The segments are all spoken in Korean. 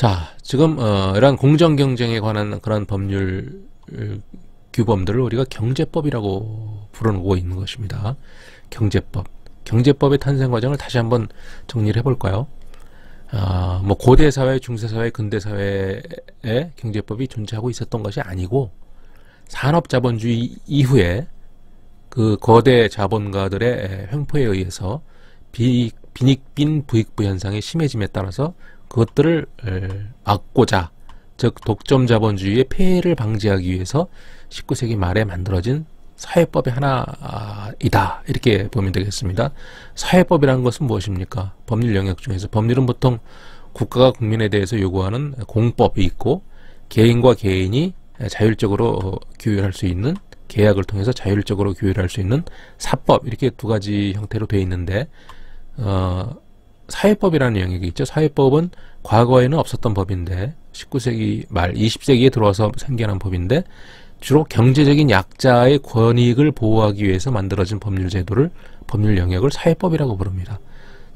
자, 지금 이러한 공정경쟁에 관한 그런 법률 규범들을 우리가 경제법이라고 부르고 있는 것입니다. 경제법. 경제법의 탄생 과정을 다시 한번 정리를 해볼까요? 뭐 고대 사회, 중세 사회, 근대 사회에 경제법이 존재하고 있었던 것이 아니고 산업 자본주의 이후에 그 거대 자본가들의 횡포에 의해서 빈익빈 부익부 현상이 심해짐에 따라서 그것들을 막고자, 즉 독점 자본주의의 폐해를 방지하기 위해서 19세기 말에 만들어진 사회법의 하나이다, 이렇게 보면 되겠습니다. 사회법이라는 것은 무엇입니까? 법률 영역 중에서 법률은 보통 국가가 국민에 대해서 요구하는 공법이 있고, 개인과 개인이 자율적으로 규율할 수 있는, 계약을 통해서 자율적으로 규율할 수 있는 사법, 이렇게 두 가지 형태로 되어 있는데, 사회법이라는 영역이 있죠. 사회법은 과거에는 없었던 법인데 19세기 말 20세기에 들어와서 생겨난 법인데, 주로 경제적인 약자의 권익을 보호하기 위해서 만들어진 법률 제도를, 법률 영역을 사회법이라고 부릅니다.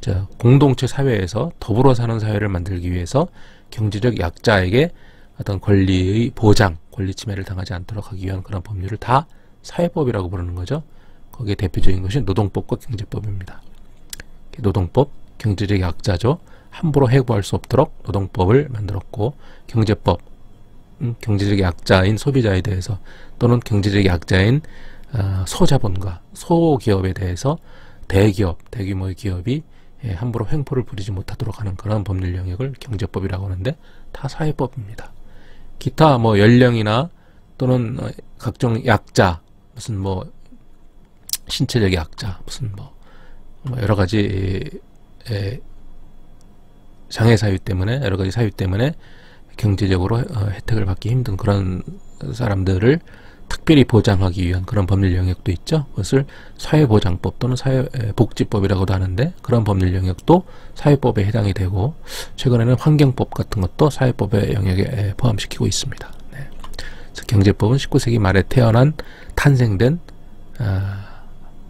자, 공동체 사회에서 더불어 사는 사회를 만들기 위해서 경제적 약자에게 어떤 권리의 보장, 권리 침해를 당하지 않도록 하기 위한 그런 법률을 다 사회법이라고 부르는 거죠. 거기에 대표적인 것이 노동법과 경제법입니다. 노동법, 경제적 약자죠. 함부로 해고할 수 없도록 노동법을 만들었고, 경제법, 경제적 약자인 소비자에 대해서, 또는 경제적 약자인 소자본가, 소기업에 대해서 대기업, 대규모의 기업이 함부로 횡포를 부리지 못하도록 하는 그런 법률 영역을 경제법이라고 하는데, 다 사회법입니다. 기타 뭐 연령이나 또는 각종 약자, 무슨 뭐 신체적 약자, 무슨 뭐 여러 가지 장애 사유 때문에, 여러 가지 사유 때문에 경제적으로 혜택을 받기 힘든 그런 사람들을 특별히 보장하기 위한 그런 법률 영역도 있죠. 그것을 사회보장법 또는 사회복지법이라고도 하는데, 그런 법률 영역도 사회법에 해당이 되고, 최근에는 환경법 같은 것도 사회법의 영역에 포함시키고 있습니다. 네. 그래서 경제법은 19세기 말에 탄생된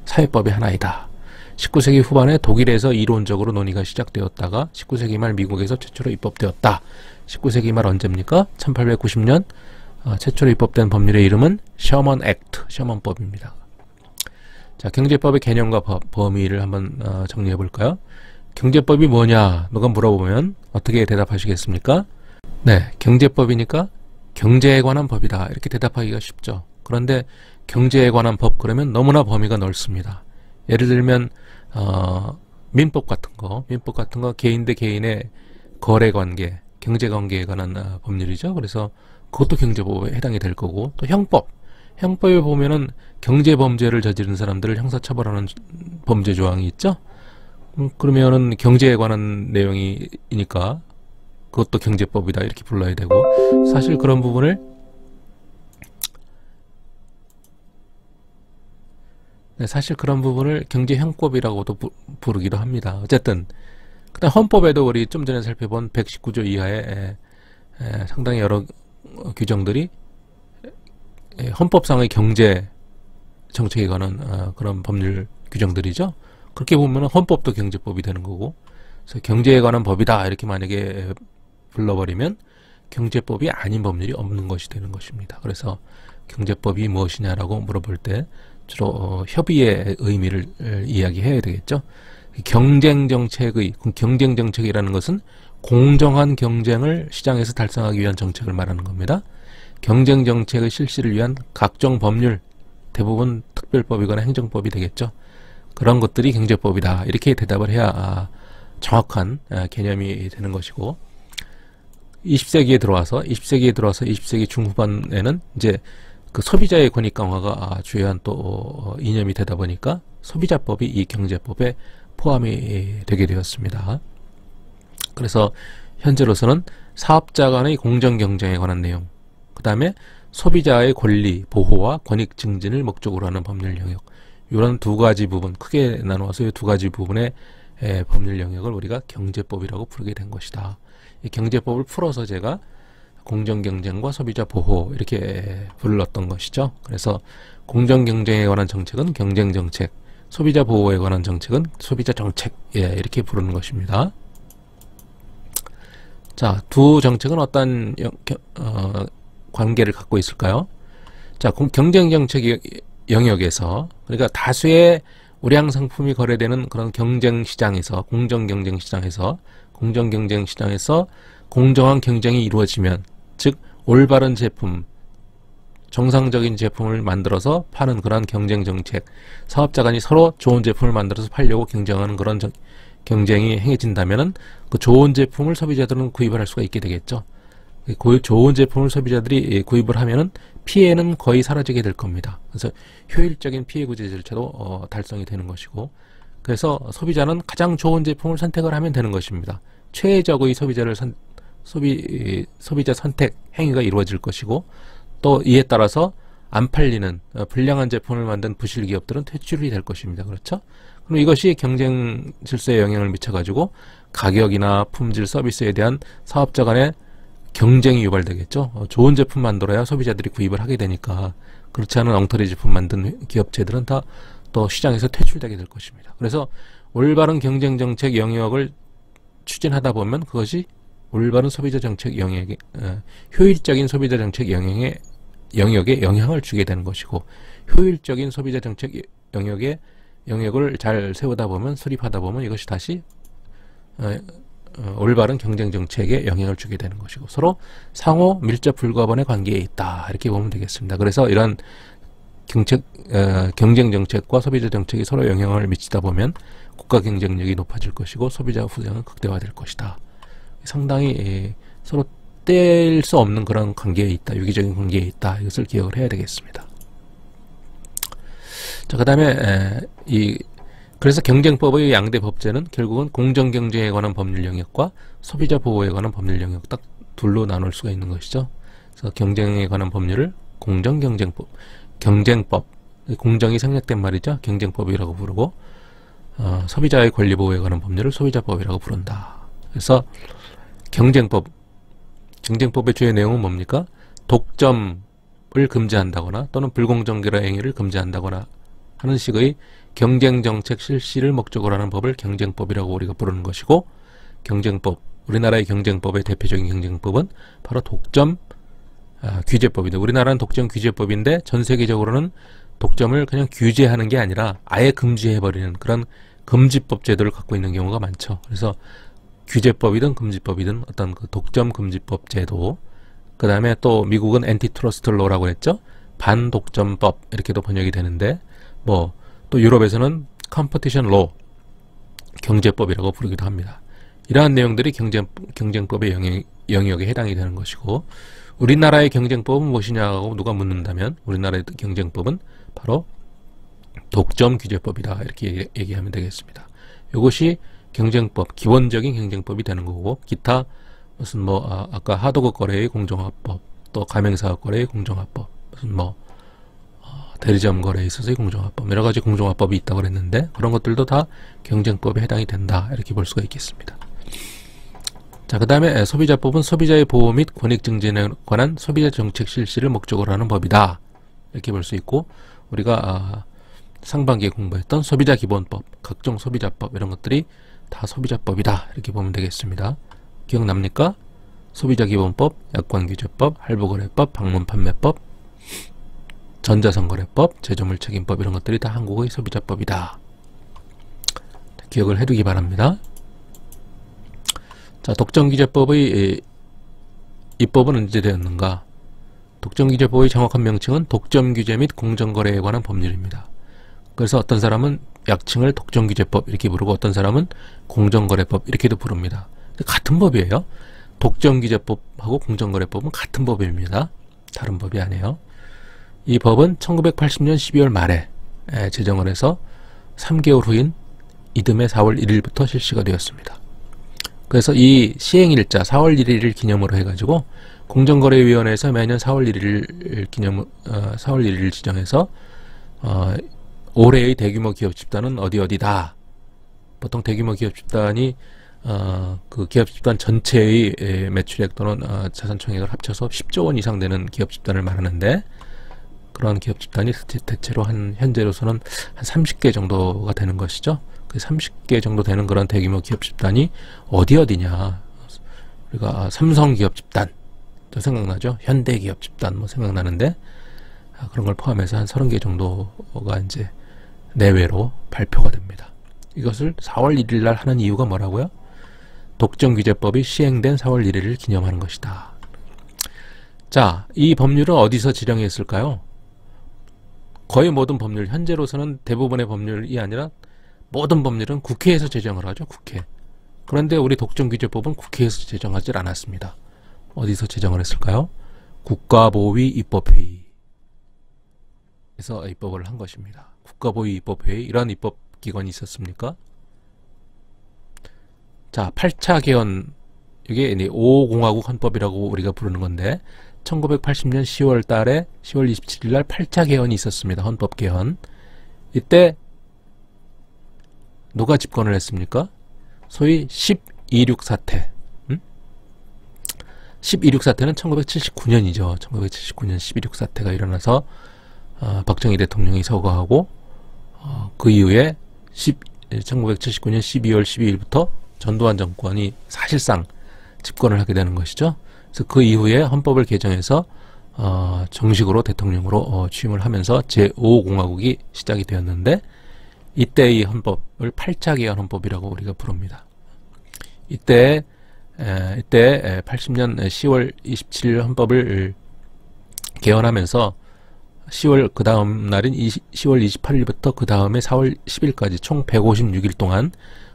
사회법의 하나이다. 19세기 후반에 독일에서 이론적으로 논의가 시작되었다가 19세기 말 미국에서 최초로 입법되었다. 19세기 말 언제입니까? 1890년 최초로 입법된 법률의 이름은 셔먼 액트, 셔먼법입니다. 자, 경제법의 개념과 범위를 한번 정리해 볼까요? 경제법이 뭐냐? 누가 물어보면 어떻게 대답하시겠습니까? 네, 경제법이니까 경제에 관한 법이다, 이렇게 대답하기가 쉽죠. 그런데 경제에 관한 법, 그러면 너무나 범위가 넓습니다. 예를 들면 민법 같은 거 개인 대 개인의 거래관계, 경제관계에 관한 법률이죠. 그래서 그것도 경제법에 해당이 될 거고, 또 형법에 보면은 경제범죄를 저지른 사람들을 형사처벌하는 범죄 조항이 있죠. 그러면은 경제에 관한 내용이니까 그것도 경제법이다, 이렇게 불러야 되고, 사실 그런 부분을 경제형법이라고도 부르기도 합니다. 어쨌든 그다음 헌법에도 우리 좀 전에 살펴본 119조 이하의 상당히 여러 규정들이 헌법상의 경제 정책에 관한 그런 법률 규정들이죠. 그렇게 보면 헌법도 경제법이 되는 거고, 그래서 경제에 관한 법이다, 이렇게 만약에 불러버리면 경제법이 아닌 법률이 없는 것이 되는 것입니다. 그래서 경제법이 무엇이냐라고 물어볼 때 주로 협의의 의미를 이야기해야 되겠죠. 경쟁정책이라는 것은 공정한 경쟁을 시장에서 달성하기 위한 정책을 말하는 겁니다. 경쟁정책의 실시를 위한 각종 법률, 대부분 특별법이거나 행정법이 되겠죠. 그런 것들이 경제법이다, 이렇게 대답을 해야 정확한 개념이 되는 것이고, 20세기에 들어와서 20세기 중후반에는 이제 그 소비자의 권익 강화가 주요한 또 이념이 되다 보니까 소비자법이 이 경제법에 포함이 되게 되었습니다. 그래서 현재로서는 사업자 간의 공정 경쟁에 관한 내용, 그 다음에 소비자의 권리 보호와 권익 증진을 목적으로 하는 법률 영역, 이런 두 가지 부분, 크게 나누어서 이 두 가지 부분의 법률 영역을 우리가 경제법이라고 부르게 된 것이다. 이 경제법을 풀어서 제가 공정경쟁과 소비자 보호, 이렇게 불렀던 것이죠. 그래서 공정경쟁에 관한 정책은 경쟁정책, 소비자 보호에 관한 정책은 소비자정책, 이렇게 부르는 것입니다. 자, 두 정책은 어떤 관계를 갖고 있을까요? 자, 경쟁 정책 영역에서, 그러니까 다수의 우량 상품이 거래되는 그런 경쟁 시장에서, 공정 경쟁 시장에서 공정한 경쟁이 이루어지면, 즉 올바른 제품, 정상적인 제품을 만들어서 파는 그런 경쟁 정책, 사업자 간이 서로 좋은 제품을 만들어서 팔려고 경쟁하는 그런 경쟁이 행해진다면은 그 좋은 제품을 소비자들은 구입을 할 수가 있게 되겠죠. 좋은 제품을 소비자들이 구입을 하면은 피해는 거의 사라지게 될 겁니다. 그래서 효율적인 피해 구제 절차도 달성이 되는 것이고, 그래서 소비자는 가장 좋은 제품을 선택을 하면 되는 것입니다. 최적의 소비자 선택 행위가 이루어질 것이고, 또 이에 따라서 안 팔리는 불량한 제품을 만든 부실 기업들은 퇴출이 될 것입니다. 그렇죠? 그럼 이것이 경쟁 질서에 영향을 미쳐가지고 가격이나 품질, 서비스에 대한 사업자 간의 경쟁이 유발되겠죠. 좋은 제품 만들어야 소비자들이 구입을 하게 되니까, 그렇지 않은 엉터리 제품 만든 기업체들은 다 또 시장에서 퇴출되게 될 것입니다. 그래서 올바른 경쟁 정책 영역을 추진하다 보면 그것이 올바른 소비자 정책 영역에, 효율적인 소비자 정책 영역에 영향을 주게 되는 것이고, 효율적인 소비자 정책 영역을 잘 세우다 보면, 수립하다 보면 이것이 다시 올바른 경쟁 정책에 영향을 주게 되는 것이고, 서로 상호 밀접 불가분의 관계에 있다, 이렇게 보면 되겠습니다. 그래서 이런 경쟁 정책과 소비자 정책이 서로 영향을 미치다 보면 국가 경쟁력이 높아질 것이고 소비자 후생은 극대화될 것이다. 상당히 서로 뗄 수 없는 그런 관계에 있다, 유기적인 관계에 있다, 이것을 기억을 해야 되겠습니다. 자, 그 다음에 그래서 경쟁법의 양대 법제는 결국은 공정경쟁에 관한 법률 영역과 소비자 보호에 관한 법률 영역, 딱 둘로 나눌 수가 있는 것이죠. 그래서 경쟁에 관한 법률을 공정경쟁법, 경쟁법, 공정이 생략된 말이죠. 경쟁법이라고 부르고, 소비자의 권리 보호에 관한 법률을 소비자법이라고 부른다. 그래서 경쟁법의 주요 내용은 뭡니까? 독점을 금지한다거나 또는 불공정 거래 행위를 금지한다거나 하는 식의 경쟁정책 실시를 목적으로 하는 법을 경쟁법이라고 우리가 부르는 것이고, 경쟁법, 우리나라의 경쟁법의 대표적인 경쟁법은 바로 독점 규제법이다. 우리나라는 독점 규제법인데 전 세계적으로는 독점을 그냥 규제하는 게 아니라 아예 금지해버리는 그런 금지법 제도를 갖고 있는 경우가 많죠. 그래서 규제법이든 금지법이든 어떤 그 독점 금지법 제도, 그 다음에 또 미국은 엔티트러스트 로라고 했죠. 반독점법, 이렇게도 번역이 되는데, 뭐 또 유럽에서는 컴퍼티션 로, 경제법이라고 부르기도 합니다. 이러한 내용들이 경쟁법의 영역에 해당이 되는 것이고, 우리나라의 경쟁법은 무엇이냐고 누가 묻는다면 우리나라의 경쟁법은 바로 독점 규제법이다, 이렇게 얘기하면 되겠습니다. 이것이 경쟁법, 기본적인 경쟁법이 되는 거고, 기타 무슨 아까 하도급 거래의 공정화법, 또 가맹사업 거래의 공정화법, 무슨 대리점 거래에 있어서의 공정화법, 여러 가지 공정화법이 있다고 그랬는데 그런 것들도 다 경쟁법에 해당이 된다, 이렇게 볼 수가 있겠습니다. 자, 그 다음에 소비자법은 소비자의 보호 및 권익 증진에 관한 소비자 정책 실시를 목적으로 하는 법이다, 이렇게 볼 수 있고, 우리가 상반기에 공부했던 소비자 기본법, 각종 소비자법, 이런 것들이 다 소비자법이다, 이렇게 보면 되겠습니다. 기억납니까? 소비자 기본법, 약관규제법, 할부거래법, 방문판매법, 전자상거래법, 제조물 책임법, 이런 것들이 다 한국의 소비자법이다. 기억을 해두기 바랍니다. 자, 독점규제법의 입법은 언제 되었는가? 독점규제법의 정확한 명칭은 독점규제 및 공정거래에 관한 법률입니다. 그래서 어떤 사람은 약칭을 독점규제법 이렇게 부르고, 어떤 사람은 공정거래법 이렇게도 부릅니다. 같은 법이에요. 독점규제법하고 공정거래법은 같은 법입니다. 다른 법이 아니에요. 이 법은 1980년 12월 말에 제정을 해서 3개월 후인 이듬해 4월 1일부터 실시가 되었습니다. 그래서 이 시행일자 4월 1일을 기념으로 해가지고 공정거래위원회에서 매년 4월 1일을 지정해서 올해의 대규모 기업 집단은 어디다. 보통 대규모 기업 집단이 그 기업 집단 전체의 매출액 또는 자산 총액을 합쳐서 10조 원 이상 되는 기업 집단을 말하는데, 그런 기업 집단이 대체로 현재로서는 한 30개 정도가 되는 것이죠. 그 30개 정도 되는 그런 대규모 기업 집단이 어디냐. 우리가 삼성기업 집단 또 생각나죠? 현대기업 집단 뭐 생각나는데 그런 걸 포함해서 한 30개 정도가 이제 내외로 발표가 됩니다. 이것을 4월 1일 날 하는 이유가 뭐라고요? 독점규제법이 시행된 4월 1일을 기념하는 것이다. 자, 이 법률은 어디서 지정했을까요? 거의 모든 법률, 현재로서는 대부분의 법률이 아니라 모든 법률은 국회에서 제정을 하죠. 국회. 그런데 우리 독점규제법은 국회에서 제정하지 않았습니다. 어디서 제정을 했을까요? 국가보위 입법회의에서 입법을 한 것입니다. 국가보위 입법회의, 이러한 입법기관이 있었습니까? 자, 8차 개헌, 이게 5공화국 헌법이라고 우리가 부르는 건데 1980년 10월 달에 10월 27일 날 8차 개헌이 있었습니다. 헌법 개헌. 이때 누가 집권을 했습니까? 소위 10.26 사태. 10.26 사태는 1979년이죠. 1979년 10.26 사태가 일어나서 박정희 대통령이 서거하고 그 이후에 1979년 12월 12일부터 전두환 정권이 사실상 집권을 하게 되는 것이죠. 그래서 그 이후에 헌법을 개정해서 정식으로 대통령으로 취임을 하면서 제5공화국이 시작이 되었는데 이때의 헌법을 8차 개헌 헌법이라고 우리가 부릅니다. 이때 80년 10월 27일 헌법을 개헌하면서 10월 그 다음 날인 10월 28일부터 그 다음에 4월 10일까지 총 156일 동안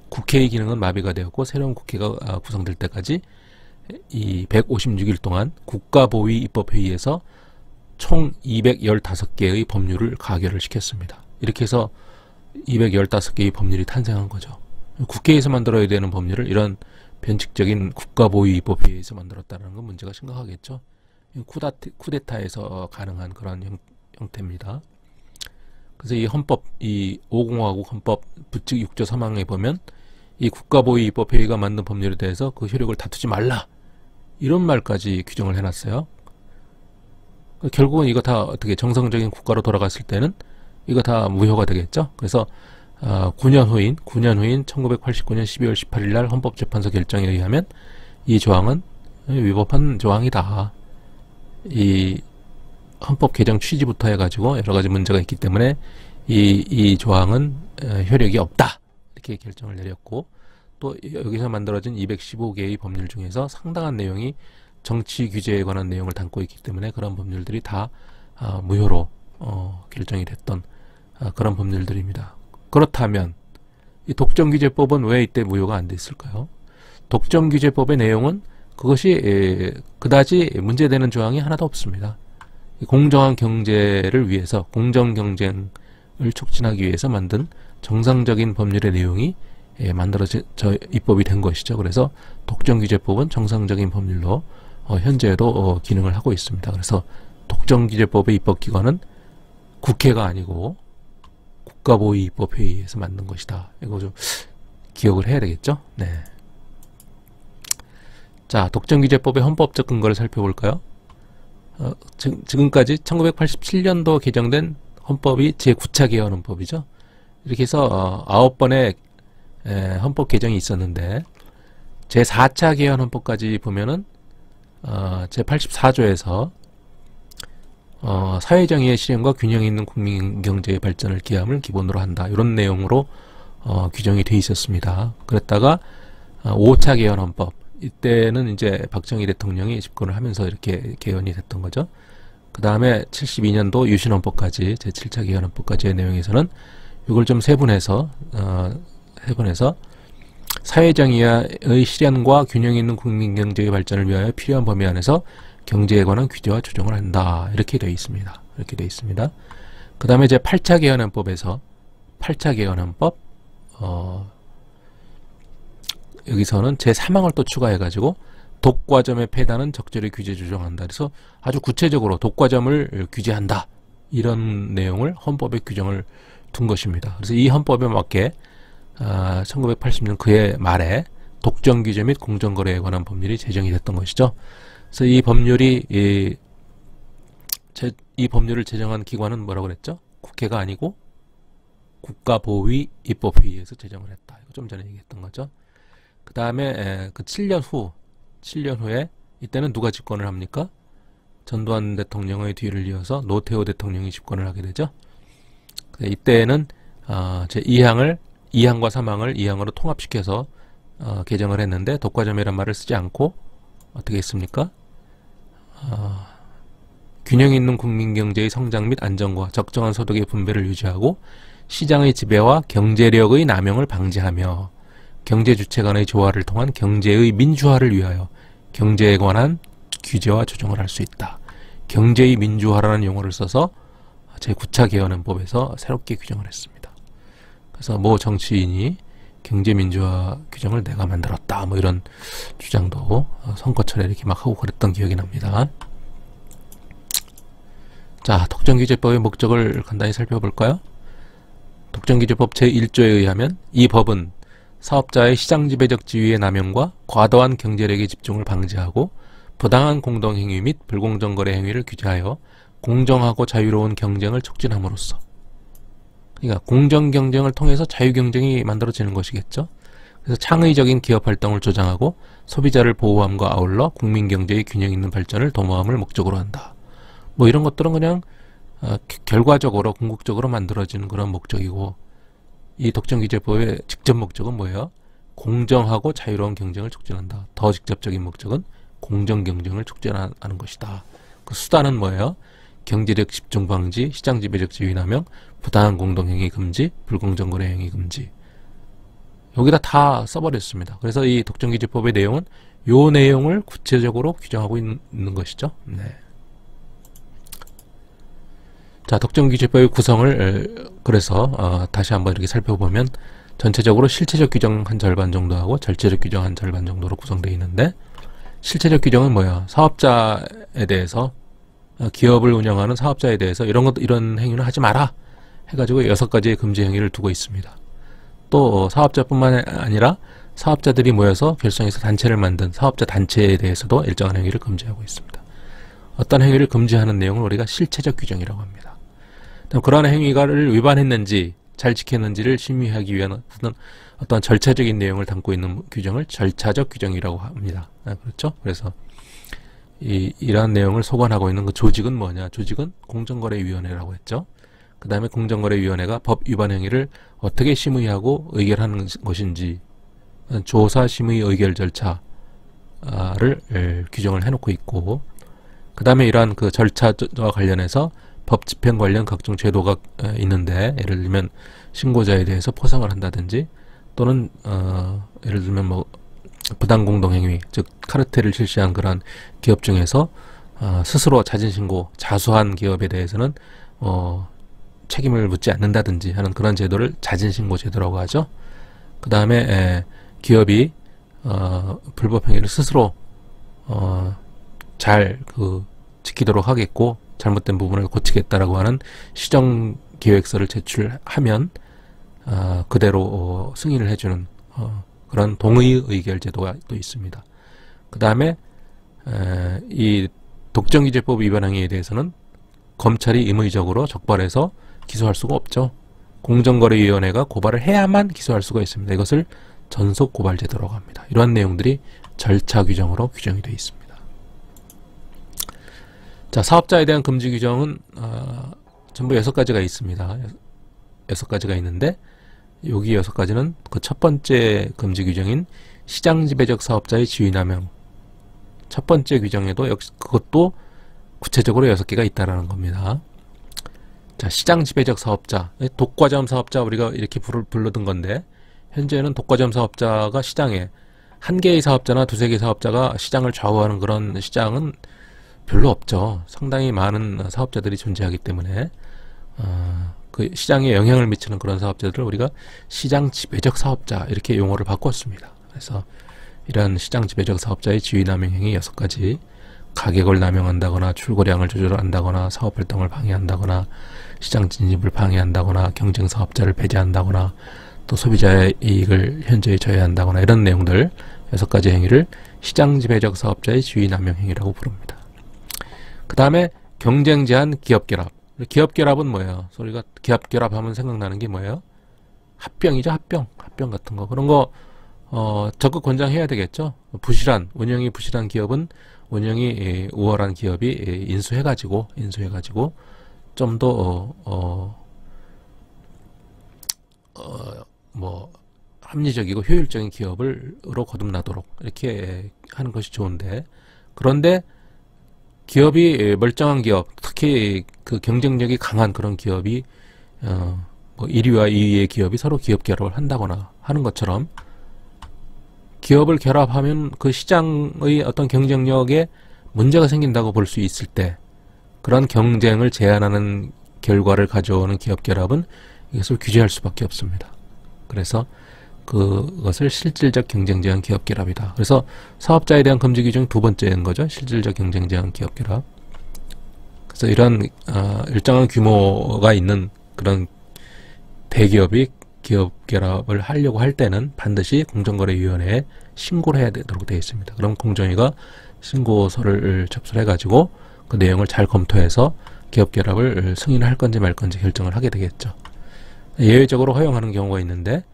국회의 기능은 마비가 되었고 새로운 국회가 구성될 때까지 이 156일 동안 국가보위 입법회의에서 총 215개의 법률을 가결을 시켰습니다. 이렇게 해서 215개의 법률이 탄생한 거죠. 국회에서 만들어야 되는 법률을 이런 변칙적인 국가보위 입법회의에서 만들었다는 건 문제가 심각하겠죠. 쿠데타에서 가능한 그런 형태입니다. 그래서 이 헌법, 이 5공화국 헌법 부칙 6조 3항에 보면 이 국가보위 입법회의가 만든 법률에 대해서 그 효력을 다투지 말라, 이런 말까지 규정을 해놨어요. 결국은 이거 다 어떻게 정상적인 국가로 돌아갔을 때는 이거 다 무효가 되겠죠. 그래서 9년 후인 1989년 12월 18일 날 헌법재판소 결정에 의하면 이 조항은 위법한 조항이다. 이 헌법 개정 취지부터 해가지고 여러 가지 문제가 있기 때문에 이 조항은 효력이 없다, 이렇게 결정을 내렸고, 또 여기서 만들어진 215개의 법률 중에서 상당한 내용이 정치 규제에 관한 내용을 담고 있기 때문에 그런 법률들이 다 무효로 결정이 됐던 그런 법률들입니다. 그렇다면 이 독점규제법은 왜 이때 무효가 안 됐을까요? 독점규제법의 내용은 그것이 그다지 문제되는 조항이 하나도 없습니다. 공정한 경제를 위해서, 공정 경쟁을 촉진하기 위해서 만든 정상적인 법률의 내용이 만들어져 입법이 된 것이죠. 그래서 독점규제법은 정상적인 법률로 현재도 기능을 하고 있습니다. 그래서 독점규제법의 입법기관은 국회가 아니고 국가보위 입법회의에서 만든 것이다. 이거 좀 기억을 해야 되겠죠? 네. 자, 독점규제법의 헌법적 근거를 살펴볼까요? 지금까지 1987년도 개정된 헌법이 제9차 개헌 헌법이죠. 이렇게 해서 9번의 헌법 개정이 있었는데 제4차 개헌 헌법까지 보면은 제84조에서 사회정의의 실현과 균형 있는 국민 경제의 발전을 기함을 기본으로 한다, 이런 내용으로 규정이 돼 있었습니다. 그랬다가 5차 개헌 헌법, 이때는 이제 박정희 대통령이 집권을 하면서 이렇게 개헌이 됐던 거죠. 그 다음에 72년도 유신헌법까지 제7차 개헌 헌법까지의 내용에서는 이걸 좀 세분해서 사회정의의 실현과 균형 있는 국민 경제의 발전을 위하여 필요한 범위 안에서 경제에 관한 규제와 조정을 한다, 이렇게 되어 있습니다. 이렇게 되어 있습니다. 그 다음에 이제 8차 개헌헌법에서 8차 개헌헌법 여기서는 제3항을 또 추가해가지고 독과점의 폐단은 적절히 규제 조정한다. 그래서 아주 구체적으로 독과점을 규제한다, 이런 내용을 헌법에 규정을 둔 것입니다. 그래서 이 헌법에 맞게 1980년 그해 말에 독점규제 및 공정거래에 관한 법률이 제정이 됐던 것이죠. 그래서 이 법률이 이 법률을 제정한 기관은 뭐라고 그랬죠? 국회가 아니고 국가보위 입법회의에서 제정을 했다. 이거 좀 전에 얘기했던 거죠. 그 다음에 그 7년 후 7년 후에 이때는 누가 집권을 합니까? 전두환 대통령의 뒤를 이어서 노태우 대통령이 집권을 하게 되죠. 이때는 제 2항과 3항을 2항으로 통합시켜서 개정을 했는데 독과점이란 말을 쓰지 않고 어떻게 했습니까? 균형 있는 국민경제의 성장 및 안정과 적정한 소득의 분배를 유지하고 시장의 지배와 경제력의 남용을 방지하며 경제 주체 간의 조화를 통한 경제의 민주화를 위하여 경제에 관한 규제와 조정을 할 수 있다. 경제의 민주화라는 용어를 써서 제9차 개헌헌법에서 새롭게 규정을 했습니다. 그래서 모 정치인이 경제민주화 규정을 내가 만들었다, 뭐 이런 주장도 선거철에 이렇게 막 하고 그랬던 기억이 납니다. 자, 독점규제법의 목적을 간단히 살펴볼까요? 독점규제법 제1조에 의하면 이 법은 사업자의 시장지배적 지위의 남용과 과도한 경제력의 집중을 방지하고 부당한 공동행위 및 불공정거래 행위를 규제하여 공정하고 자유로운 경쟁을 촉진함으로써, 그러니까 공정경쟁을 통해서 자유경쟁이 만들어지는 것이겠죠. 그래서 창의적인 기업활동을 조장하고 소비자를 보호함과 아울러 국민경제의 균형 있는 발전을 도모함을 목적으로 한다. 뭐 이런 것들은 그냥 결과적으로 궁극적으로 만들어지는 그런 목적이고, 이 독점규제법의 직접 목적은 뭐예요? 공정하고 자유로운 경쟁을 촉진한다. 더 직접적인 목적은 공정경쟁을 촉진하는 것이다. 그 수단은 뭐예요? 경제력 집중 방지, 시장 지배적 지위 남용, 부당한 공동행위 금지, 불공정거래 행위 금지. 여기다 다 써버렸습니다. 그래서 이 독점규제법의 내용은 요 내용을 구체적으로 규정하고 있는 것이죠. 네. 자, 독점규제법의 구성을 그래서 다시 한번 이렇게 살펴보면 전체적으로 실체적 규정 한 절반 정도 하고 절체적 규정 한 절반 정도로 구성되어 있는데, 실체적 규정은 뭐야? 사업자에 대해서, 기업을 운영하는 사업자에 대해서 이런 행위는 하지 마라 해가지고 6가지의 금지 행위를 두고 있습니다. 또 사업자뿐만 아니라 사업자들이 모여서 결성해서 단체를 만든 사업자 단체에 대해서도 일정한 행위를 금지하고 있습니다. 어떤 행위를 금지하는 내용을 우리가 실체적 규정이라고 합니다. 그러한 행위를 위반했는지 잘 지켰는지를 심의하기 위한 어떤 절차적인 내용을 담고 있는 규정을 절차적 규정이라고 합니다. 그렇죠? 그래서 이러한 내용을 소관하고 있는 그 조직은 뭐냐? 조직은 공정거래위원회라고 했죠. 그 다음에 공정거래위원회가 법 위반 행위를 어떻게 심의하고 의결하는 것인지 조사, 심의, 의결 절차를 규정을 해놓고 있고, 그 다음에 이러한 그 절차와 관련해서 법 집행 관련 각종 제도가 있는데, 예를 들면 신고자에 대해서 포상을 한다든지, 또는 예를 들면 뭐 부당 공동행위, 즉 카르텔을 실시한 그런 기업 중에서 스스로 자진신고, 자수한 기업에 대해서는 책임을 묻지 않는다든지 하는 그런 제도를 자진신고 제도라고 하죠. 그 다음에 기업이 불법행위를 스스로 잘 지키도록 하겠고, 잘못된 부분을 고치겠다라고 하는 시정계획서를 제출하면 그대로 승인을 해주는 그런 동의 의결 제도가 또 있습니다. 그 다음에 이 독점규제법 위반 행위에 대해서는 검찰이 임의적으로 적발해서 기소할 수가 없죠. 공정거래위원회가 고발을 해야만 기소할 수가 있습니다. 이것을 전속고발제도라고 합니다. 이러한 내용들이 절차 규정으로 규정이 되어 있습니다. 자, 사업자에 대한 금지 규정은 전부 6가지가 있습니다. 6가지가 있는데, 여기 6가지는 그 첫 번째 금지 규정인 시장지배적 사업자의 지위남용, 첫 번째 규정에도 역시 그것도 구체적으로 6개가 있다라는 겁니다. 자, 시장지배적 사업자, 독과점 사업자 우리가 이렇게 부르던 건데, 현재는 독과점 사업자가 시장에 한 개의 사업자나 두세 개의 사업자가 시장을 좌우하는 그런 시장은 별로 없죠. 상당히 많은 사업자들이 존재하기 때문에 그 시장에 영향을 미치는 그런 사업자들을 우리가 시장 지배적 사업자 이렇게 용어를 바꿨습니다. 그래서 이러한 시장 지배적 사업자의 지위 남용 행위 6가지, 가격을 남용한다거나 출고량을 조절한다거나 사업활동을 방해한다거나 시장 진입을 방해한다거나 경쟁 사업자를 배제한다거나 또 소비자의 이익을 현저히 저해한다거나 이런 내용들 6가지 행위를 시장 지배적 사업자의 지위 남용 행위라고 부릅니다. 그 다음에 경쟁 제한 기업 결합. 기업 결합은 뭐예요? 우리가 기업 결합하면 생각나는 게 뭐예요? 합병이죠, 합병. 합병 같은 거. 그런 거 적극 권장해야 되겠죠. 운영이 부실한 기업은 운영이 우월한 기업이 인수해가지고 좀 더 뭐 합리적이고 효율적인 기업으로 거듭나도록 이렇게 하는 것이 좋은데, 그런데 기업이 멀쩡한 기업, 특히 그 경쟁력이 강한 그런 기업이 뭐 1위와 2위의 기업이 서로 기업 결합을 한다거나 하는 것처럼, 기업을 결합하면 그 시장의 어떤 경쟁력에 문제가 생긴다고 볼 수 있을 때, 그런 경쟁을 제한하는 결과를 가져오는 기업 결합은 이것을 규제할 수밖에 없습니다. 그래서 그것을 실질적 경쟁 제한 기업 결합이다. 그래서 사업자에 대한 금지 규정 두 번째인 거죠. 실질적 경쟁 제한 기업 결합. 그래서 이런 일정한 규모가 있는 그런 대기업이 기업 결합을 하려고 할 때는 반드시 공정거래위원회에 신고를 해야 되도록 되어 있습니다. 그럼 공정위가 신고서를 접수해 가지고 그 내용을 잘 검토해서 기업 결합을 승인할 건지 말 건지 결정을 하게 되겠죠. 예외적으로 허용하는 경우가 있는데,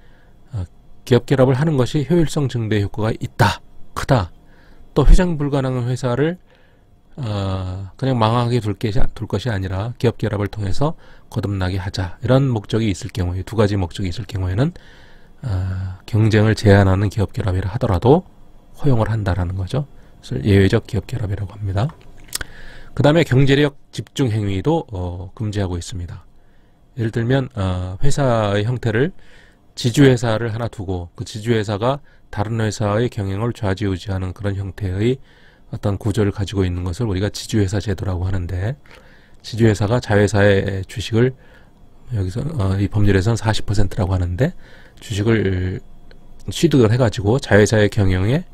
기업 결합을 하는 것이 효율성 증대 효과가 있다, 크다, 또 회장 불가능한 회사를 그냥 망하게 둘 것이 아니라 기업 결합을 통해서 거듭나게 하자, 이런 목적이 있을 경우에, 두 가지 목적이 있을 경우에는 경쟁을 제한하는 기업 결합이라 하더라도 허용을 한다라는 거죠. 그래서 예외적 기업 결합이라고 합니다. 그 다음에 경제력 집중 행위도 금지하고 있습니다. 예를 들면 회사의 형태를 지주회사를 하나 두고 그 지주회사가 다른 회사의 경영을 좌지우지하는 그런 형태의 어떤 구조를 가지고 있는 것을 우리가 지주회사 제도라고 하는데, 지주회사가 자회사의 주식을, 여기서 이 법률에서는 40%라고 하는데, 주식을 취득을 해가지고 자회사의 경영에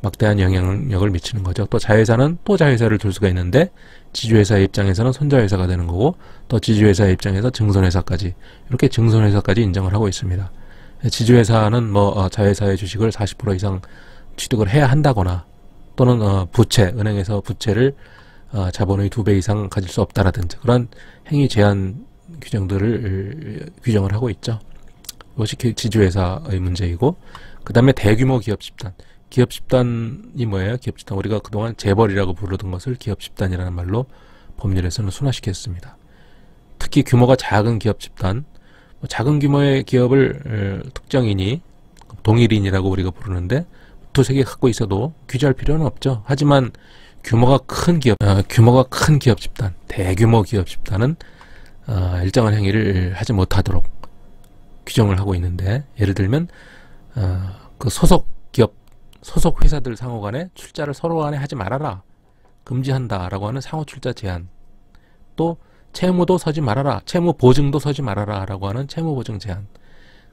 막대한 영향력을 미치는 거죠. 또 자회사는 또 자회사를 둘 수가 있는데, 지주회사의 입장에서는 손자회사가 되는 거고, 또 지주회사의 입장에서 증손회사까지, 이렇게 증손회사까지 인정을 하고 있습니다. 지주회사는 뭐 자회사의 주식을 40% 이상 취득을 해야 한다거나, 또는 부채, 은행에서 부채를 자본의 2배 이상 가질 수 없다라든지, 그런 행위 제한 규정들을 규정을 하고 있죠. 이것이 지주회사의 문제이고, 그 다음에 대규모 기업 집단. 기업 집단이 뭐예요? 기업 집단, 우리가 그동안 재벌이라고 부르던 것을 기업 집단이라는 말로 법률에서는 순화시켰습니다. 특히 규모가 작은 기업 집단, 작은 규모의 기업을 특정인이, 동일인이라고 우리가 부르는데, 두세 개 갖고 있어도 규제할 필요는 없죠. 하지만 규모가 큰 기업 집단, 대규모 기업 집단은 일정한 행위를 하지 못하도록 규정을 하고 있는데, 예를 들면 그 소속 회사들 상호 간에 출자를 서로 간에 하지 말아라, 금지한다라고 하는 상호 출자 제한, 또 채무도 서지 말아라, 채무 보증도 서지 말아라 라고 하는 채무 보증 제한,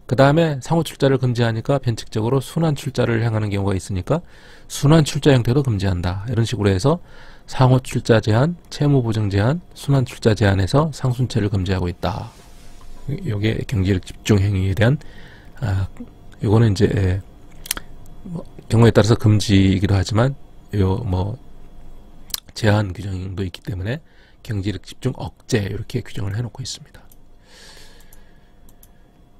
그 다음에 상호 출자를 금지하니까 변칙적으로 순환 출자를 향하는 경우가 있으니까 순환 출자 형태도 금지한다, 이런 식으로 해서 상호 출자 제한, 채무 보증 제한, 순환 출자 제한에서 상순채를 금지하고 있다. 이게 경제력 집중 행위에 대한 요거는 이제 경우에 따라서 금지이기도 하지만 제한 규정도 있기 때문에 경제력 집중 억제, 이렇게 규정을 해놓고 있습니다.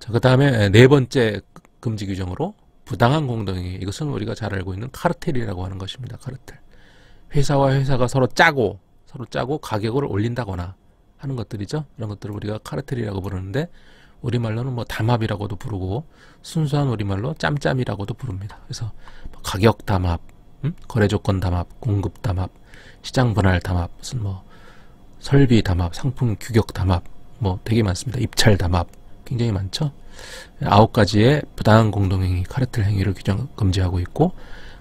자, 그 다음에 네 번째 금지 규정으로 부당한 공동행위. 이것은 우리가 잘 알고 있는 카르텔이라고 하는 것입니다. 카르텔. 회사와 회사가 서로 짜고 가격을 올린다거나 하는 것들이죠. 이런 것들을 우리가 카르텔이라고 부르는데, 우리말로는 뭐 담합이라고도 부르고, 순수한 우리말로 짬짬이라고도 부릅니다. 그래서 가격 담합, 거래조건 담합, 공급 담합, 시장 분할 담합, 무슨 설비 담합, 상품 규격 담합, 되게 많습니다. 입찰 담합, 굉장히 많죠. 9가지의 부당한 공동행위, 카르텔 행위를 금지하고 있고,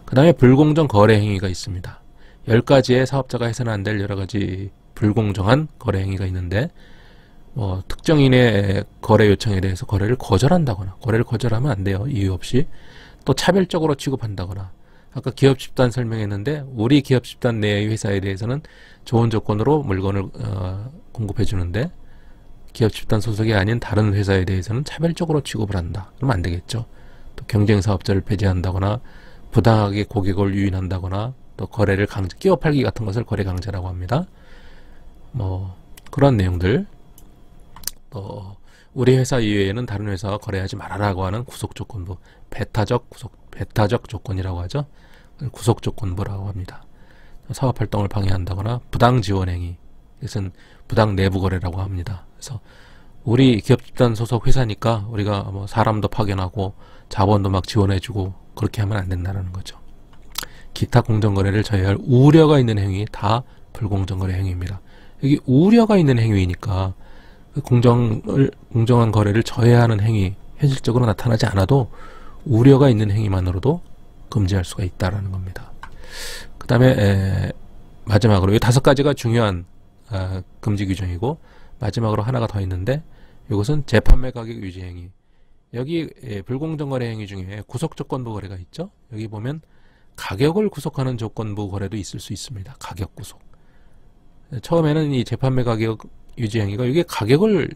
그 다음에 불공정 거래 행위가 있습니다. 10가지의 사업자가 해서는 안 될 여러 가지 불공정한 거래 행위가 있는데, 특정인의 거래 요청에 대해서 거래를 거절한다거나, 거래를 거절하면 안 돼요. 이유 없이. 또 차별적으로 취급한다거나, 아까 기업 집단 설명했는데, 우리 기업 집단 내의 회사에 대해서는 좋은 조건으로 물건을 공급해 주는데, 기업 집단 소속이 아닌 다른 회사에 대해서는 차별적으로 취급을 한다. 그러면 안 되겠죠. 또 경쟁 사업자를 배제한다거나, 부당하게 고객을 유인한다거나, 또 거래를 끼워 팔기 같은 것을 거래 강제라고 합니다. 그런 내용들. 또 우리 회사 이외에는 다른 회사와 거래하지 말아라고 하는 구속 조건부, 배타적 조건이라고 하죠. 구속 조건부라고 합니다. 사업 활동을 방해한다거나 부당 지원 행위, 이것은 부당 내부 거래라고 합니다. 그래서 우리 기업 집단 소속 회사니까 우리가 뭐 사람도 파견하고 자본도 막 지원해주고 그렇게 하면 안 된다는 거죠. 기타 공정거래를 저해할 우려가 있는 행위 다 불공정거래 행위입니다. 여기 우려가 있는 행위니까 공정한 거래를 저해하는 행위, 현실적으로 나타나지 않아도 우려가 있는 행위만으로도 금지할 수가 있다라는 겁니다. 그 다음에 마지막으로 이 5가지가 중요한 금지 규정이고, 마지막으로 하나가 더 있는데 이것은 재판매 가격 유지 행위. 여기 불공정 거래 행위 중에 구속 조건부 거래가 있죠. 여기 보면 가격을 구속하는 조건부 거래도 있을 수 있습니다. 가격 구속. 처음에는 이 재판매 가격 유지 행위가 이게 가격을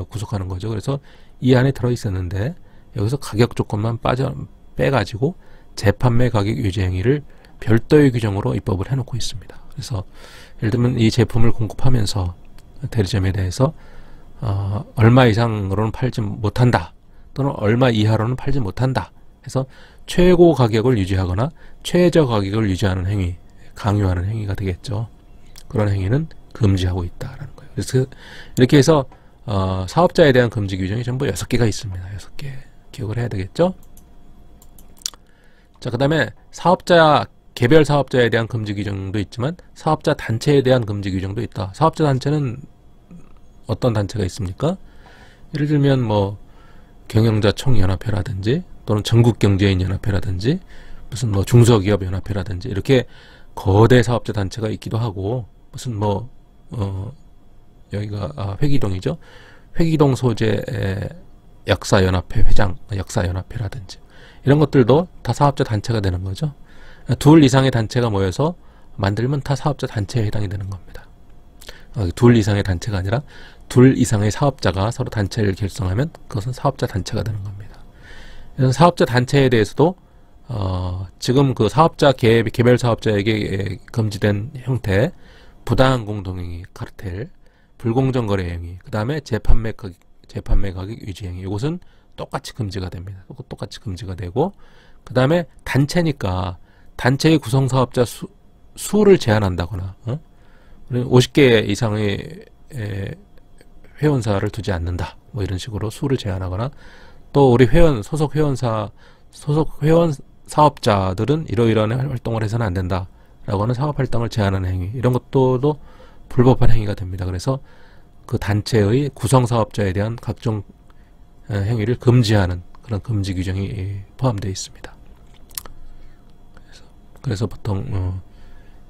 구속하는 거죠. 그래서 이 안에 들어 있었는데 여기서 가격 조건만 빼가지고 재판매 가격 유지 행위를 별도의 규정으로 입법을 해놓고 있습니다. 그래서 예를 들면 이 제품을 공급하면서 대리점에 대해서 얼마 이상으로는 팔지 못한다, 또는 얼마 이하로는 팔지 못한다 해서 최고 가격을 유지하거나 최저 가격을 유지하는 행위, 강요하는 행위가 되겠죠. 그런 행위는 금지하고 있다라는 거예요. 그래서 이렇게 해서 사업자에 대한 금지 규정이 전부 6개가 있습니다. 6개 기억을 해야 되겠죠. 자, 그 다음에 개별 사업자에 대한 금지 규정도 있지만 사업자 단체에 대한 금지 규정도 있다. 사업자 단체는 어떤 단체가 있습니까? 예를 들면 뭐 경영자 총연합회라든지 또는 전국경제인연합회라든지 무슨 뭐 중소기업연합회라든지 이렇게 거대 사업자 단체가 있기도 하고, 무슨 뭐 여기가 회기동이죠. 회기동 소재 역사연합회 회장 역사연합회라든지 이런 것들도 다 사업자 단체가 되는 거죠. 둘 이상의 단체가 모여서 만들면 다 사업자 단체에 해당이 되는 겁니다. 둘 이상의 단체가 아니라 둘 이상의 사업자가 서로 단체를 결성하면 그것은 사업자 단체가 되는 겁니다. 그래서 사업자 단체에 대해서도 지금 그 사업자 개별 사업자에게 금지된 형태, 부당한 공동행위, 카르텔, 불공정 거래 행위, 그 다음에 재판매 가격 유지 행위, 이것은 똑같이 금지가 됩니다. 똑같이 금지가 되고, 그 다음에 단체니까 단체의 구성 사업자 수를 제한한다거나 50개 이상의 회원사를 두지 않는다, 뭐 이런 식으로 수를 제한하거나, 또 우리 소속 회원 사업자들은 이러이러한 활동을 해서는 안 된다 라고 하는 사업 활동을 제한하는 행위, 이런 것도 불법한 행위가 됩니다. 그래서 그 단체의 구성 사업자에 대한 각종 행위를 금지하는 그런 금지 규정이 포함되어 있습니다. 그래서 보통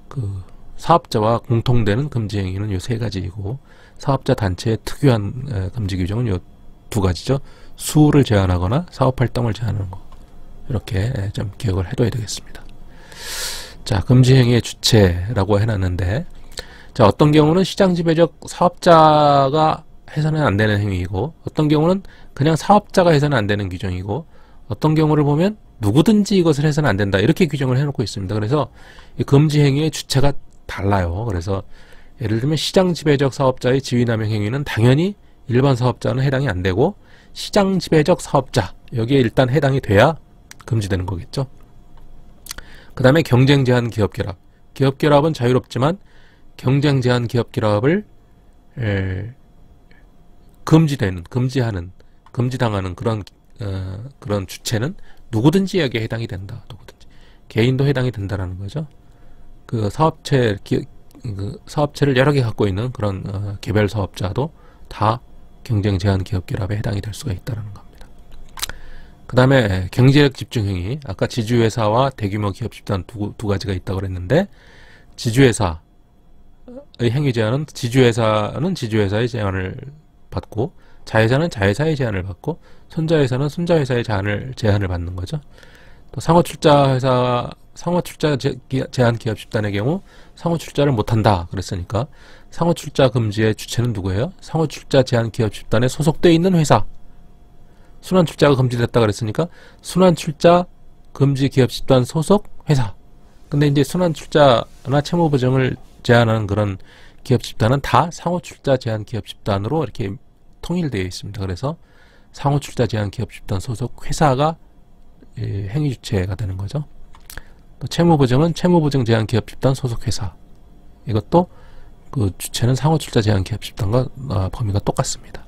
그 사업자와 공통되는 금지 행위는 이 3가지이고, 사업자 단체의 특유한 금지 규정은 이 2가지죠. 수를 제한하거나 사업 활동을 제한하는 거, 이렇게 좀 기억을 해둬야 되겠습니다. 자, 금지 행위의 주체라고 해놨는데, 자, 어떤 경우는 시장 지배적 사업자가 해서는 안 되는 행위이고, 어떤 경우는 그냥 사업자가 해서는 안 되는 규정이고, 어떤 경우를 보면 누구든지 이것을 해서는 안 된다, 이렇게 규정을 해놓고 있습니다. 그래서 이 금지 행위의 주체가 달라요. 그래서 예를 들면 시장 지배적 사업자의 지위남용 행위는 당연히 일반 사업자는 해당이 안 되고, 시장 지배적 사업자, 여기에 일단 해당이 돼야 금지되는 거겠죠. 그 다음에 경쟁 제한 기업 결합. 기업 결합은 자유롭지만 경쟁 제한 기업 결합을 금지당하는 그런 주체는 누구든지 여기에 해당이 된다. 누구든지. 개인도 해당이 된다라는 거죠. 그 사업체를 여러 개 갖고 있는 그런 개별 사업자도 다 경쟁 제한 기업 결합에 해당이 될 수가 있다는 겁니다. 그 다음에 경제력 집중 행위. 아까 지주회사와 대규모 기업 집단 두 가지가 있다고 그랬는데, 지주회사의 행위 제한은 지주회사는 지주회사의 제한을 받고, 자회사는 자회사의 제한을 받고, 손자회사는 손자회사의 제한을 받는 거죠. 또 상호출자 제한 기업 집단의 경우 상호출자를 못한다 그랬으니까 상호출자 금지의 주체는 누구예요? 상호출자 제한 기업 집단에 소속되어 있는 회사. 순환출자가 금지됐다 그랬으니까 순환출자 금지 기업 집단 소속 회사. 근데 이제 순환출자나 채무보증을 제한하는 그런 기업 집단은 다 상호출자 제한 기업 집단으로 이렇게 통일되어 있습니다. 그래서 상호출자 제한 기업 집단 소속 회사가 행위 주체가 되는 거죠. 또 채무보증은 채무보증 제한 기업 집단 소속 회사. 이것도 그 주체는 상호출자 제한 기업 집단과 범위가 똑같습니다.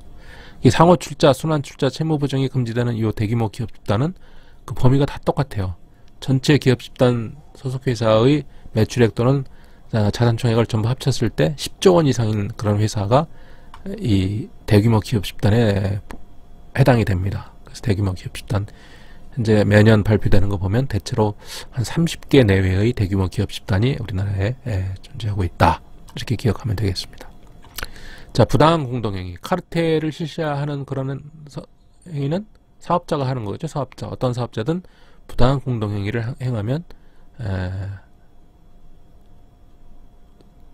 이 상호출자, 순환출자, 채무보증이 금지되는 이 대규모 기업 집단은 그 범위가 다 똑같아요. 전체 기업 집단 소속 회사의 매출액 또는 자산 총액을 전부 합쳤을 때 10조 원 이상인 그런 회사가 이 대규모 기업 집단에 해당이 됩니다. 그래서 대규모 기업 집단 현재 매년 발표되는 거 보면 대체로 한 30개 내외의 대규모 기업 집단이 우리나라에 존재하고 있다. 이렇게 기억하면 되겠습니다. 자, 부당한 공동행위. 카르텔을 실시하는 그런 행위는 사업자가 하는 거죠. 사업자. 어떤 사업자든 부당한 공동행위를 행하면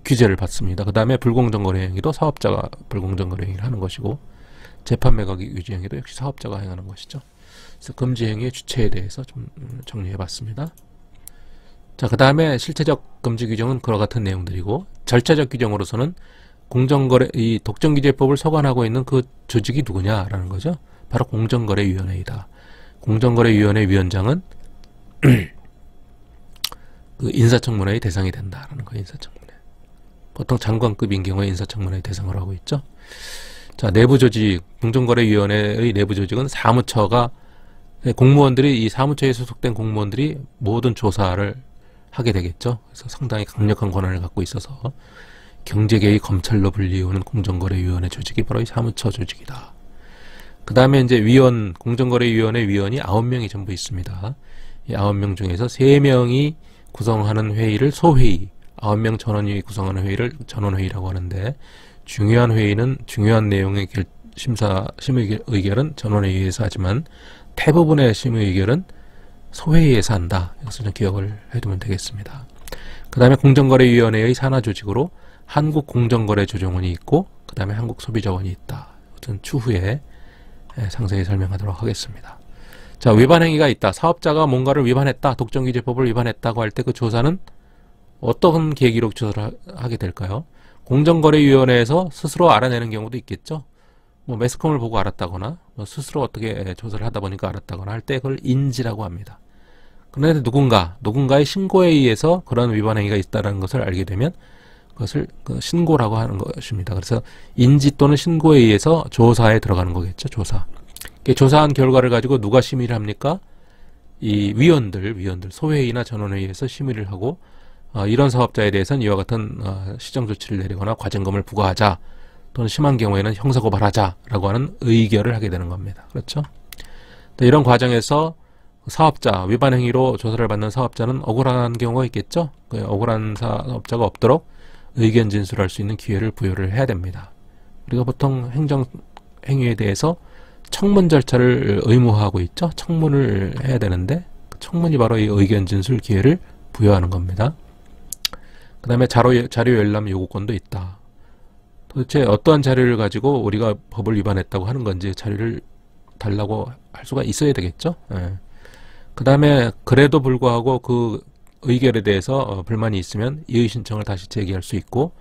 규제를 받습니다. 그 다음에 불공정거래 행위도 사업자가 불공정거래 행위를 하는 것이고, 재판 매각의 유지 행위도 역시 사업자가 행하는 것이죠. 그래서 금지 행위의 주체에 대해서 좀 정리해 봤습니다. 자, 그 다음에 실체적 금지 규정은 그와 같은 내용들이고, 절차적 규정으로서는 공정거래, 이 독점규제법을 서관하고 있는 그 조직이 누구냐라는 거죠. 바로 공정거래위원회이다. 공정거래위원회 위원장은 그 인사청문회의 대상이 된다라는 거예요. 인사청문회. 보통 장관급인 경우에 인사청문회의 대상으로 하고 있죠. 자, 내부조직, 공정거래위원회의 내부조직은 사무처가, 공무원들이, 이 사무처에 소속된 공무원들이 모든 조사를 하게 되겠죠. 그래서 상당히 강력한 권한을 갖고 있어서 경제계의 검찰로 불리우는 공정거래위원회 조직이 바로 이 사무처 조직이다. 그 다음에 이제 위원, 공정거래위원회 위원이 9명이 전부 있습니다. 이 9명 중에서 3명이 구성하는 회의를 소회의, 9명 전원이 구성하는 회의를 전원회의라고 하는데, 중요한 회의는 중요한 내용의 심의 의결은 전원회의에서 하지만 대부분의 심의 의결은 소회의에서 한다. 이것을 좀 기억을 해두면 되겠습니다. 그 다음에 공정거래위원회의 산하조직으로 한국공정거래조정원이 있고, 그 다음에 한국소비자원이 있다. 이것은 추후에 상세히 설명하도록 하겠습니다. 자, 위반행위가 있다. 사업자가 뭔가를 위반했다. 독점규제법을 위반했다고 할 때 그 조사는 어떤 계기로 조사를 하게 될까요? 공정거래위원회에서 스스로 알아내는 경우도 있겠죠. 뭐 매스컴을 보고 알았다거나, 뭐 스스로 어떻게 조사를 하다 보니까 알았다거나 할 때 그걸 인지라고 합니다. 그런데 누군가의 신고에 의해서 그런 위반행위가 있다는 것을 알게 되면 그것을 신고라고 하는 것입니다. 그래서 인지 또는 신고에 의해서 조사에 들어가는 거겠죠. 조사. 조사한 결과를 가지고 누가 심의를 합니까? 이 위원들, 소회의나 전원회의에서 심의를 하고, 이런 사업자에 대해서는 이와 같은 시정조치를 내리거나 과징금을 부과하자, 또는 심한 경우에는 형사고발하자라고 하는 의결을 하게 되는 겁니다. 그렇죠? 이런 과정에서 사업자, 위반 행위로 조사를 받는 사업자는 억울한 경우가 있겠죠? 억울한 사업자가 없도록 의견 진술할 수 있는 기회를 부여를 해야 됩니다. 우리가 보통 행정 행위에 대해서 청문 절차를 의무화하고 있죠. 청문을 해야 되는데 청문이 바로 이 의견 진술 기회를 부여하는 겁니다. 그 다음에 자료 열람 요구권도 있다. 도대체 어떠한 자료를 가지고 우리가 법을 위반했다고 하는 건지 자료를 달라고 할 수가 있어야 되겠죠. 그 다음에 그래도 불구하고 그 의결에 대해서 불만이 있으면 이의 신청을 다시 제기할 수 있고,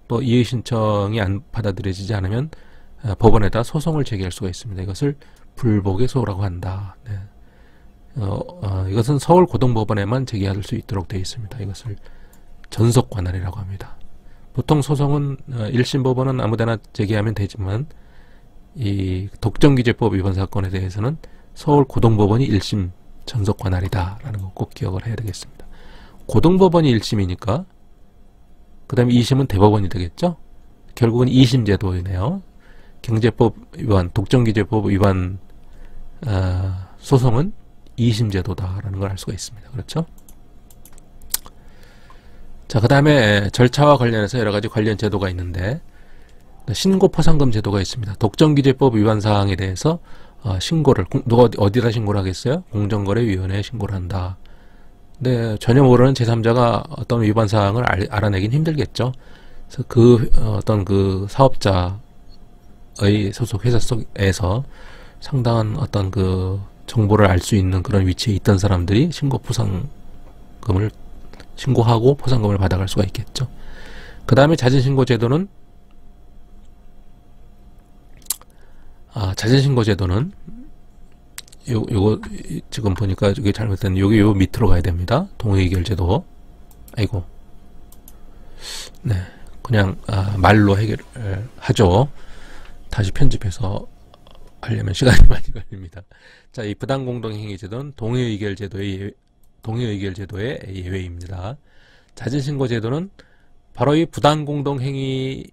또 이의 신청이 안 받아들여지지 않으면 법원에다 소송을 제기할 수가 있습니다. 이것을 불복의 소라고 한다. 이것은 서울고등법원에만 제기할 수 있도록 되어 있습니다. 이것을 전속관할이라고 합니다. 보통 소송은 1심 법원은 아무데나 제기하면 되지만 이 독점규제법 위반 사건에 대해서는 서울고등법원이 1심 전속관할이다라는 거 꼭 기억을 해야 되겠습니다. 고등법원이 1심이니까 그 다음에 2심은 대법원이 되겠죠. 결국은 2심 제도이네요. 경제법 위반, 독점규제법 위반 소송은 2심 제도다라는 걸 알 수가 있습니다. 그렇죠? 자, 그 다음에 절차와 관련해서 여러 가지 관련 제도가 있는데, 신고 포상금 제도가 있습니다. 독점규제법 위반 사항에 대해서 신고를, 누가 어디다 신고를 하겠어요? 공정거래위원회에 신고를 한다. 근데 전혀 모르는 제3자가 어떤 위반 사항을 알아내긴 힘들겠죠. 그래서 어떤 그 사업자의 소속 회사 속에서 상당한 어떤 그 정보를 알 수 있는 그런 위치에 있던 사람들이 신고하고 포상금을 받아갈 수가 있겠죠. 그 다음에 자진신고 제도는 자진신고 제도는 요거 지금 보니까 이게 잘못된 여기 요 밑으로 가야 됩니다. 동의의결 제도. 아이고. 네. 그냥 말로 해결하죠. 다시 편집해서 하려면 시간이 많이 걸립니다. 자, 이 부당공동행위 제도는 동의의결 제도의 예외입니다. 자진신고 제도는 바로 이 부당공동행위에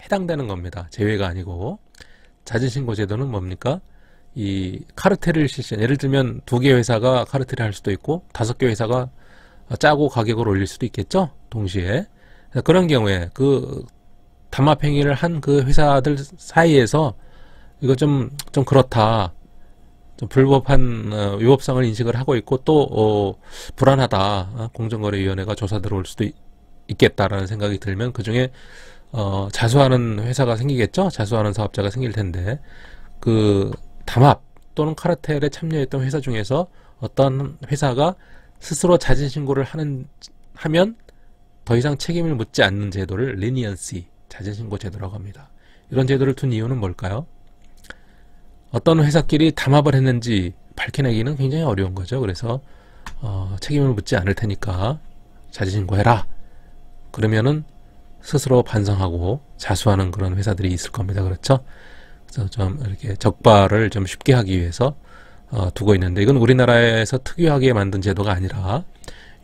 해당되는 겁니다. 제외가 아니고. 자진신고 제도는 뭡니까? 이 카르텔을 실시한, 예를 들면 2개 회사가 카르텔을 할 수도 있고 5개 회사가 짜고 가격을 올릴 수도 있겠죠? 동시에. 그런 경우에 그 담합행위를 한 그 회사들 사이에서 이거 좀 그렇다, 좀 불법한 위법성을 인식을 하고 있고 또 불안하다, 공정거래위원회가 조사 들어올 수도 있겠다라는 생각이 들면 그 중에 자수하는 회사가 생기겠죠? 자수하는 사업자가 생길 텐데, 그 담합 또는 카르텔에 참여했던 회사 중에서 어떤 회사가 스스로 자진신고를 하면 더 이상 책임을 묻지 않는 제도를 leniency, 자진신고 제도라고 합니다. 이런 제도를 둔 이유는 뭘까요? 어떤 회사끼리 담합을 했는지 밝혀내기는 굉장히 어려운 거죠. 그래서 책임을 묻지 않을 테니까 자진신고해라. 그러면은 스스로 반성하고 자수하는 그런 회사들이 있을 겁니다. 그렇죠? 그래서 좀 이렇게 적발을 좀 쉽게 하기 위해서 두고 있는데, 이건 우리나라에서 특유하게 만든 제도가 아니라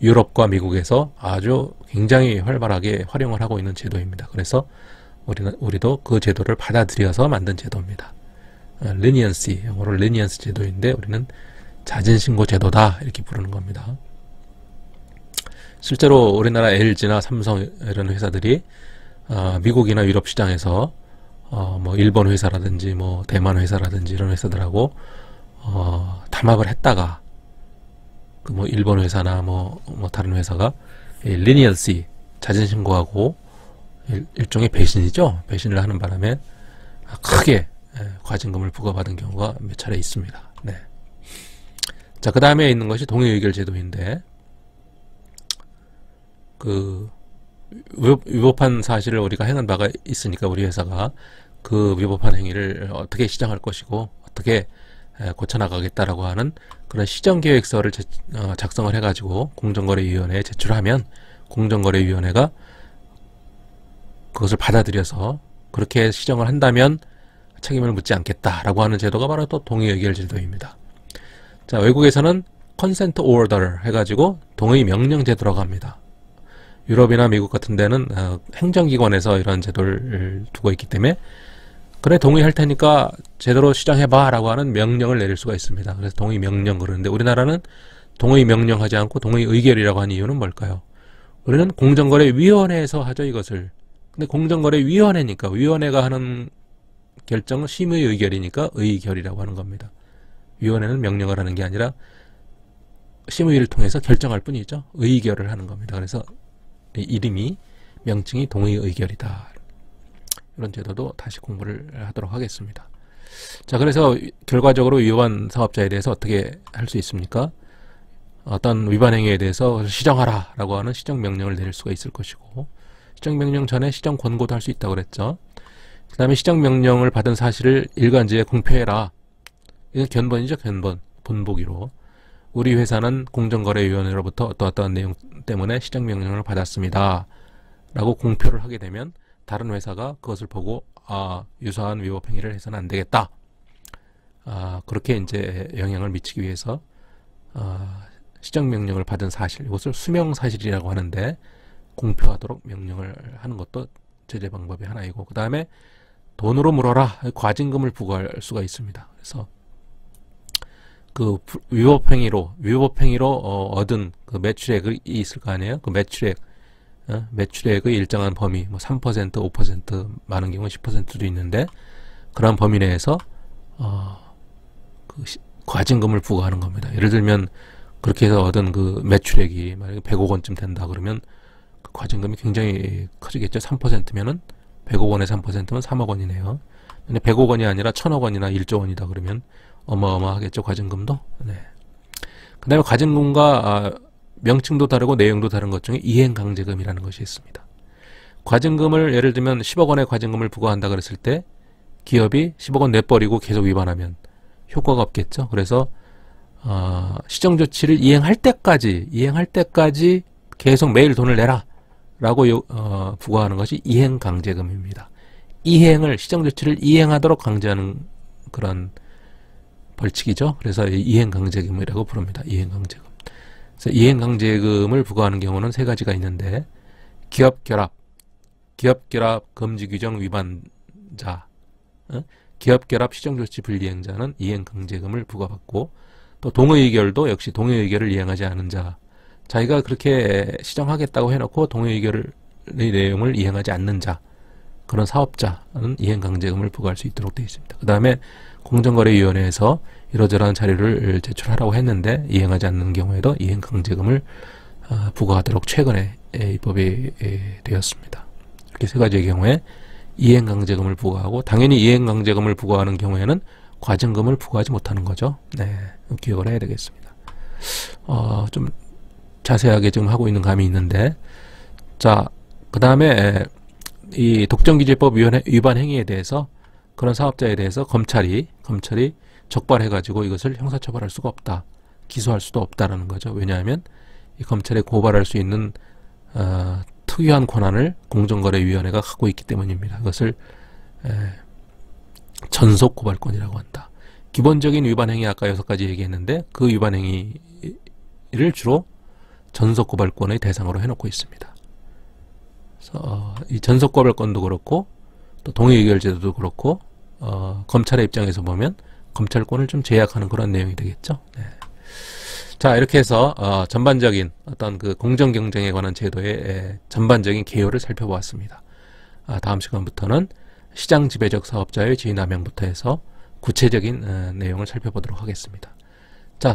유럽과 미국에서 아주 굉장히 활발하게 활용을 하고 있는 제도입니다. 그래서 우리도 그 제도를 받아들여서 만든 제도입니다. leniency, 영어로 leniency 제도인데 우리는 자진신고 제도다 이렇게 부르는 겁니다. 실제로 우리나라 LG나 삼성 이런 회사들이 미국이나 유럽 시장에서 뭐 일본 회사라든지 뭐 대만 회사라든지 이런 회사들하고 담합을 했다가 그 뭐 일본 회사나 뭐 다른 회사가 leniency, 자진신고하고 일종의 배신이죠. 배신을 하는 바람에 크게 과징금을 부과받은 경우가 몇 차례 있습니다. 네. 자, 그 다음에 있는 것이 동의의결 제도인데, 그 위법한 사실을 우리가 행한 바가 있으니까 우리 회사가 그 위법한 행위를 어떻게 시정할 것이고 어떻게 고쳐나가겠다라고 하는 그런 시정계획서를 작성을 해가지고 공정거래위원회에 제출하면 공정거래위원회가 그것을 받아들여서 그렇게 시정을 한다면 책임을 묻지 않겠다라고 하는 제도가 바로 또 동의의결 제도입니다. 자, 외국에서는 consent order 해가지고 동의 명령 제도라고 합니다. 유럽이나 미국 같은 데는 행정기관에서 이런 제도를 두고 있기 때문에 그래 동의할 테니까 제대로 시정해봐 라고 하는 명령을 내릴 수가 있습니다. 그래서 동의 명령 그러는데, 우리나라는 동의 명령하지 않고 동의 의결이라고 하는 이유는 뭘까요? 우리는 공정거래위원회에서 하죠, 이것을. 근데 공정거래위원회니까 위원회가 하는 결정은 심의 의결이니까 의결이라고 하는 겁니다. 위원회는 명령을 하는 게 아니라 심의를 통해서 결정할 뿐이죠. 의결을 하는 겁니다. 그래서 이름이, 명칭이 동의의결이다. 이런 제도도 다시 공부를 하도록 하겠습니다. 자, 그래서 결과적으로 위반 사업자에 대해서 어떻게 할 수 있습니까? 어떤 위반 행위에 대해서 시정하라 라고 하는 시정명령을 내릴 수가 있을 것이고, 시정명령 전에 시정 권고도 할 수 있다고 그랬죠. 그 다음에 시정명령을 받은 사실을 일간지에 공표해라. 이건 견본이죠, 견본. 본보기로. 우리 회사는 공정거래위원회로부터 어떠한 내용 때문에 시정명령을 받았습니다 라고 공표를 하게 되면 다른 회사가 그것을 보고 유사한 위법행위를 해서는 안 되겠다, 그렇게 이제 영향을 미치기 위해서 시정명령을 받은 사실, 이것을 수명사실이라고 하는데 공표하도록 명령을 하는 것도 제재 방법의 하나이고, 그 다음에 돈으로 물어라, 과징금을 부과할 수가 있습니다. 그래서 그 위법행위로 얻은 그 매출액이 있을 거 아니에요. 그 매출액의 일정한 범위, 뭐 3%, 5%, 많은 경우는 10%도 있는데, 그런 범위 내에서 과징금을 부과하는 겁니다. 예를 들면 그렇게 해서 얻은 그 매출액이 만약에 100억 원쯤 된다 그러면 그 과징금이 굉장히 커지겠죠. 3%면은 100억 원에 3%면 3억 원이네요. 근데 100억 원이 아니라 1000억 원이나 1조 원이다 그러면 어마어마하겠죠, 과징금도. 네. 그 다음에 과징금과 명칭도 다르고 내용도 다른 것 중에 이행강제금이라는 것이 있습니다. 과징금을 예를 들면 10억 원의 과징금을 부과한다 그랬을 때 기업이 10억 원 내버리고 계속 위반하면 효과가 없겠죠. 그래서 시정조치를 이행할 때까지 계속 매일 돈을 내라 라고 부과하는 것이 이행강제금입니다. 시정조치를 이행하도록 강제하는 그런 벌칙이죠. 그래서 이행강제금이라고 부릅니다. 이행강제금. 그래서 이행강제금을 부과하는 경우는 세 가지가 있는데, 기업결합 금지 규정 위반자, 기업결합 시정조치 불이행자는 이행강제금을 부과받고, 또 동의의결도 역시 동의의결을 이행하지 않은 자, 자기가 그렇게 시정하겠다고 해놓고 동의의결의 내용을 이행하지 않는 자, 그런 사업자는 이행강제금을 부과할 수 있도록 되어 있습니다. 그 다음에 공정거래위원회에서 이러저러한 자료를 제출하라고 했는데 이행하지 않는 경우에도 이행강제금을 부과하도록 최근에 입법이 되었습니다. 이렇게 세 가지의 경우에 이행강제금을 부과하고, 당연히 이행강제금을 부과하는 경우에는 과징금을 부과하지 못하는 거죠. 네, 기억을 해야 되겠습니다. 좀 자세하게 지금 하고 있는 감이 있는데, 자, 그 다음에 이 독점규제법 위반 행위에 대해서, 그런 사업자에 대해서 검찰이 적발해가지고 이것을 형사처벌할 수가 없다, 기소할 수도 없다라는 거죠. 왜냐하면 이 검찰에 고발할 수 있는 특유한 권한을 공정거래위원회가 갖고 있기 때문입니다. 그것을 전속고발권이라고 한다. 기본적인 위반행위 아까 6가지 얘기했는데, 그 위반행위를 주로 전속고발권의 대상으로 해놓고 있습니다. 그래서 이 전속고발권도 그렇고 또 동의의결제도도 그렇고 검찰의 입장에서 보면 검찰권을 좀 제약하는 그런 내용이 되겠죠. 네. 자, 이렇게 해서 전반적인 어떤 그 공정경쟁에 관한 제도의 전반적인 개요를 살펴보았습니다. 다음 시간부터는 시장지배적 사업자의 지위남용부터 해서 구체적인 내용을 살펴보도록 하겠습니다. 자,